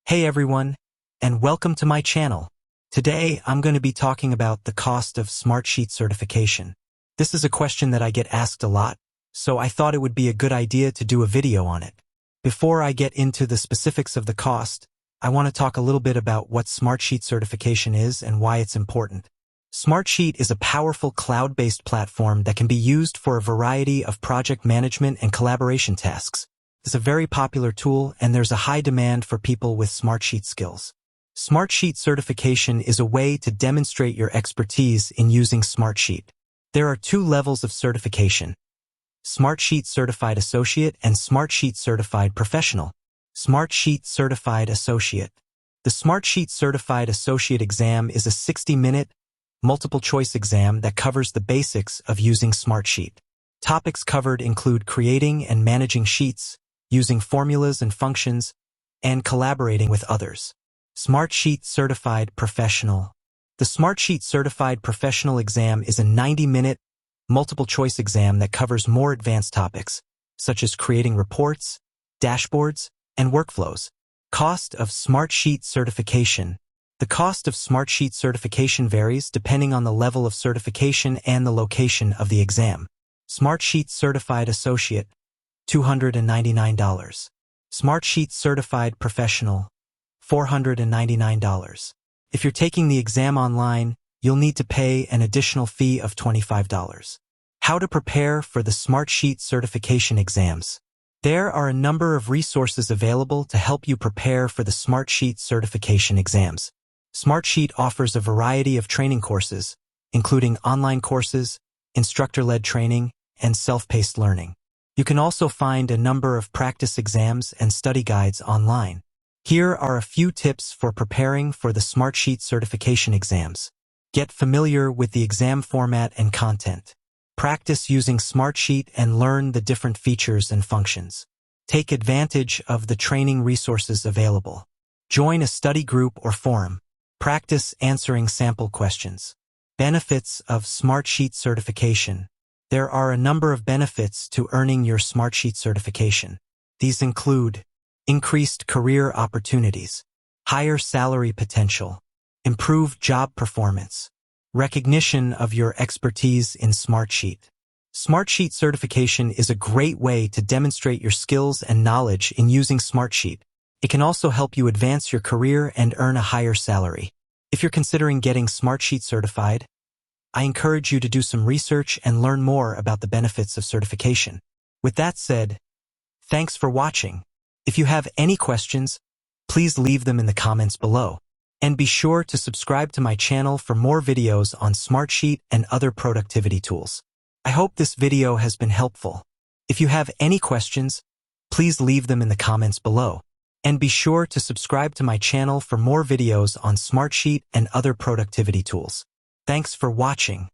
Hey everyone, and welcome to my channel. Today, I'm going to be talking about the cost of Smartsheet certification. This is a question that I get asked a lot, so I thought it would be a good idea to do a video on it. Before I get into the specifics of the cost, I want to talk a little bit about what Smartsheet certification is and why it's important. Smartsheet is a powerful cloud-based platform that can be used for a variety of project management and collaboration tasks. It's a very popular tool, and there's a high demand for people with Smartsheet skills. Smartsheet certification is a way to demonstrate your expertise in using Smartsheet. There are two levels of certification: Smartsheet Certified Associate and Smartsheet Certified Professional. Smartsheet Certified Associate. The Smartsheet Certified Associate exam is a 60-minute, multiple-choice exam that covers the basics of using Smartsheet. Topics covered include creating and managing sheets, using formulas and functions, and collaborating with others. Smartsheet Certified Professional. The Smartsheet Certified Professional exam is a 90-minute, multiple-choice exam that covers more advanced topics, such as creating reports, dashboards, and workflows. Cost of Smartsheet certification. The cost of Smartsheet certification varies depending on the level of certification and the location of the exam. Smartsheet Certified Associate, $299. Smartsheet Certified Professional, $499. If you're taking the exam online, you'll need to pay an additional fee of $25. How to prepare for the Smartsheet certification exams. There are a number of resources available to help you prepare for the Smartsheet certification exams. Smartsheet offers a variety of training courses, including online courses, instructor-led training, and self-paced learning. You can also find a number of practice exams and study guides online. Here are a few tips for preparing for the Smartsheet certification exams. Get familiar with the exam format and content. Practice using Smartsheet and learn the different features and functions. Take advantage of the training resources available. Join a study group or forum. Practice answering sample questions. Benefits of Smartsheet certification. There are a number of benefits to earning your Smartsheet certification. These include increased career opportunities, higher salary potential, improved job performance, recognition of your expertise in Smartsheet. Smartsheet certification is a great way to demonstrate your skills and knowledge in using Smartsheet. It can also help you advance your career and earn a higher salary. If you're considering getting Smartsheet certified, I encourage you to do some research and learn more about the benefits of certification. With that said, thanks for watching. If you have any questions, please leave them in the comments below. And be sure to subscribe to my channel for more videos on Smartsheet and other productivity tools. I hope this video has been helpful. If you have any questions, please leave them in the comments below. And be sure to subscribe to my channel for more videos on Smartsheet and other productivity tools. Thanks for watching.